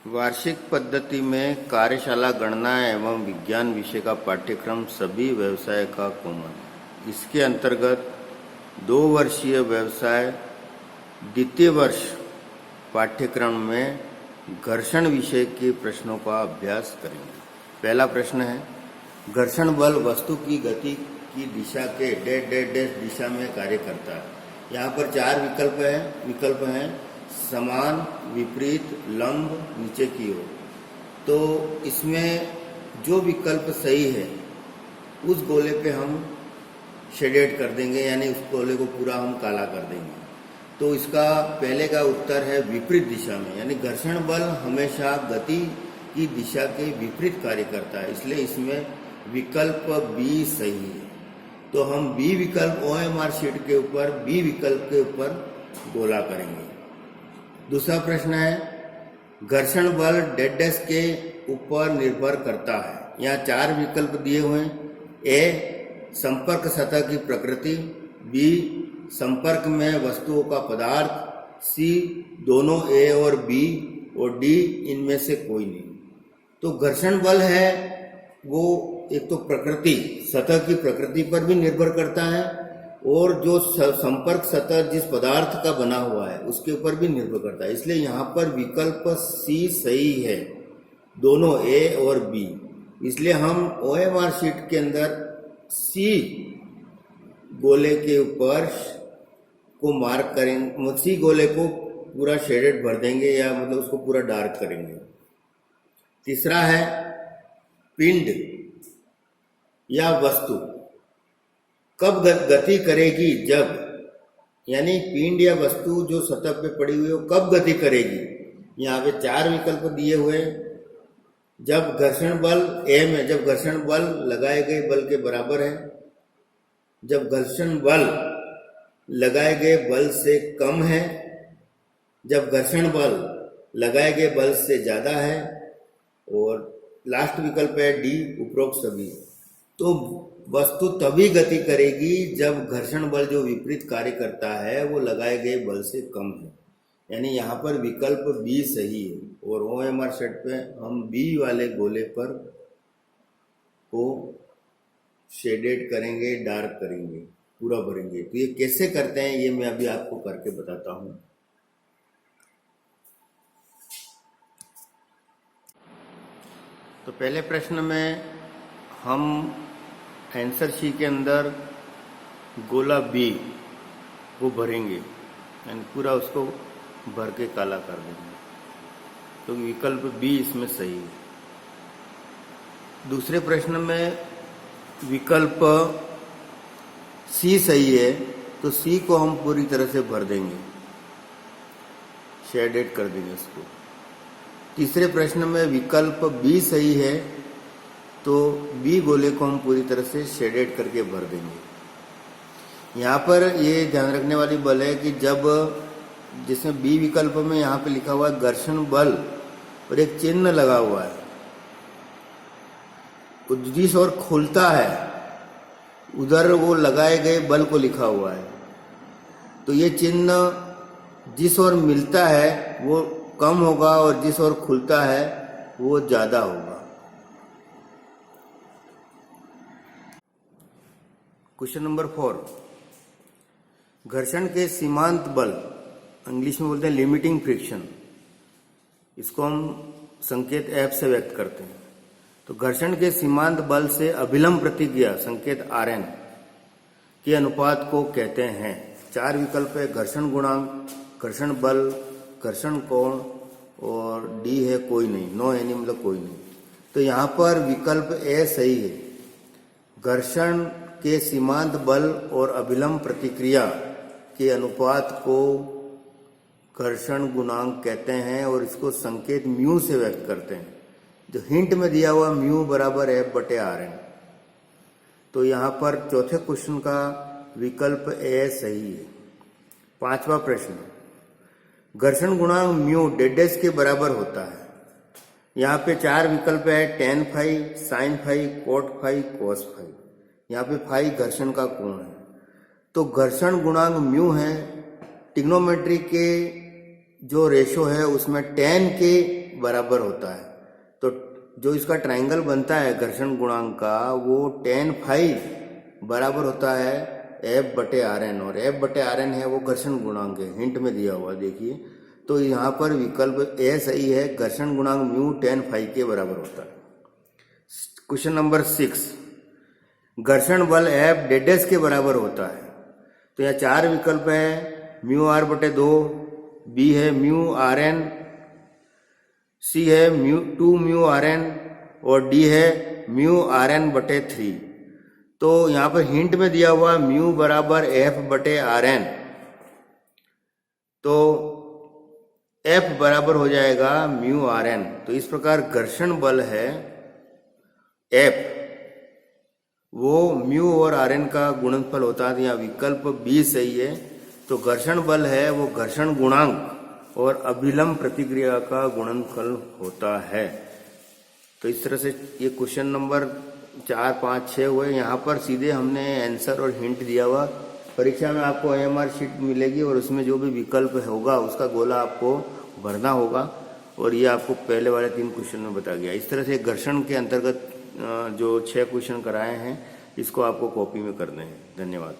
वार्षिक पद्धति में कार्यशाला गणना एवं विज्ञान विषय का पाठ्यक्रम सभी व्यवसाय का कॉमन है। इसके अंतर्गत 2 वर्षीय व्यवसाय द्वितीय वर्ष पाठ्यक्रम में घर्षण विषय के प्रश्नों का अभ्यास करेंगे। पहला प्रश्न है, घर्षण बल वस्तु की गति की दिशा के डैश डैश डैश दिशा में कार्य करता है। यहाँ पर 4 विकल्प हैं समान, विपरीत, लंब, नीचे की ओर। तो इसमें जो विकल्प सही है उस गोले पे हम शेडेड कर देंगे, यानी उस गोले को पूरा हम काला कर देंगे। तो इसका पहले का उत्तर है विपरीत दिशा में, यानी घर्षण बल हमेशा गति की दिशा के विपरीत कार्य करता है, इसलिए इसमें विकल्प बी सही है। तो हम बी विकल्प OMR शीट के ऊपर बी विकल्प के ऊपर गोला करेंगे। दूसरा प्रश्न है, घर्षण बल डैश डैश के ऊपर निर्भर करता है। यहाँ 4 विकल्प दिए हुए हैं। ए, संपर्क सतह की प्रकृति, बी, संपर्क में वस्तुओं का पदार्थ, सी, दोनों ए और बी, और डी, इनमें से कोई नहीं। तो घर्षण बल है वो एक तो प्रकृति, सतह की प्रकृति पर भी निर्भर करता है, और जो संपर्क सतह जिस पदार्थ का बना हुआ है उसके ऊपर भी निर्भर करता है। इसलिए यहाँ पर विकल्प सी सही है, दोनों ए और बी। इसलिए हम OMR शीट के अंदर सी गोले के ऊपर को मार्क करेंगे, सी गोले को पूरा शेडेड भर देंगे, या मतलब उसको पूरा डार्क करेंगे। तीसरा है, पिंड या वस्तु कब गति करेगी जब, यानी पिंड या वस्तु जो सतह पे पड़ी हुई है वो कब गति करेगी। यहाँ पे 4 विकल्प दिए हुए। जब घर्षण बल ए में, जब घर्षण बल लगाए गए बल के बराबर है, जब घर्षण बल लगाए गए बल से कम है, जब घर्षण बल लगाए गए बल से ज्यादा है, और लास्ट विकल्प है डी, उपरोक्त सभी। तो वस्तु तभी गति करेगी जब घर्षण बल जो विपरीत कार्य करता है वो लगाए गए बल से कम है, यानी यहाँ पर विकल्प बी सही है। और OMR शीट पे हम बी वाले गोले पर को शेडेड करेंगे, डार्क करेंगे, पूरा भरेंगे। तो ये कैसे करते हैं ये मैं अभी आपको करके बताता हूँ। तो पहले प्रश्न में हम आंसर शी के अंदर गोला बी वो भरेंगे, यानी पूरा उसको भर के काला कर देंगे। तो विकल्प बी इसमें सही है। दूसरे प्रश्न में विकल्प सी सही है, तो सी को हम पूरी तरह से भर देंगे, शेडेड कर देंगे इसको। तीसरे प्रश्न में विकल्प बी सही है, तो बी गोले को हम पूरी तरह से शेडेड करके भर देंगे। यहाँ पर ये ध्यान रखने वाली बल है कि जब, जिसमें बी विकल्प में यहाँ पे लिखा हुआ है घर्षण बल और एक चिन्ह लगा हुआ है, जिस ओर खुलता है उधर वो लगाए गए बल को लिखा हुआ है। तो ये चिन्ह जिस ओर मिलता है वो कम होगा और जिस ओर खुलता है वो ज्यादा होगा। क्वेश्चन नंबर 4, घर्षण के सीमांत बल, इंग्लिश में बोलते हैं लिमिटिंग फ्रिक्शन, इसको हम संकेत F से व्यक्त करते हैं। तो घर्षण के सीमांत बल से अभिलंब प्रतिक्रिया संकेत RN के अनुपात को कहते हैं। 4 विकल्प है, घर्षण गुणांक, घर्षण बल, घर्षण कोण, और डी है कोई नहीं, नो एनी मतलब कोई नहीं। तो यहाँ पर विकल्प ए सही है। घर्षण के सीमांत बल और अभिलंब प्रतिक्रिया के अनुपात को घर्षण गुणांक कहते हैं, और इसको संकेत म्यू से व्यक्त करते हैं। जो हिंट में दिया हुआ म्यू बराबर है F/RN। तो यहाँ पर चौथे क्वेश्चन का विकल्प ए सही है। 5वां प्रश्न, घर्षण गुणांक म्यू डैश के बराबर होता है। यहाँ पे 4 विकल्प है, tan phi, sin phi, cot phi, cos phi. यहाँ पे फाई घर्षण का कोण है। तो घर्षण गुणांक म्यू है, ट्रिग्नोमेट्री के जो रेशो है उसमें tan के बराबर होता है। तो जो इसका ट्रायंगल बनता है घर्षण गुणांक का, वो tan फाई बराबर होता है F/Rn, और F/Rn है वो घर्षण गुणांक है, हिंट में दिया हुआ देखिए। तो यहाँ पर विकल्प ए सही है, घर्षण गुणांक म्यू tan फाई के बराबर होता है। क्वेश्चन नंबर 6, घर्षण बल F डेडेस के बराबर होता है। तो यहाँ 4 विकल्प है, म्यू आर बटे 2, बी है म्यू Rn, सी है 2 म्यू Rn और डी है म्यू Rn बटे 3। तो यहाँ पर हिंट में दिया हुआ म्यू बराबर F/Rn, तो F बराबर हो जाएगा म्यू Rn। तो इस प्रकार घर्षण बल है F, वो म्यू और Rn का गुणनफल होता है। यहाँ विकल्प बी सही है। तो घर्षण बल है वो घर्षण गुणांक और अभिलंब प्रतिक्रिया का गुणनफल होता है। तो इस तरह से ये क्वेश्चन नंबर 4, 5, 6 हुए। यहाँ पर सीधे हमने आंसर और हिंट दिया हुआ। परीक्षा में आपको AMR शीट मिलेगी और उसमें जो भी विकल्प होगा उसका गोला आपको भरना होगा, और ये आपको पहले वाले 3 क्वेश्चन में बता गया। इस तरह से घर्षण के अंतर्गत जो 6 क्वेश्चन कराए हैं, इसको आपको कॉपी में करने हैं। धन्यवाद।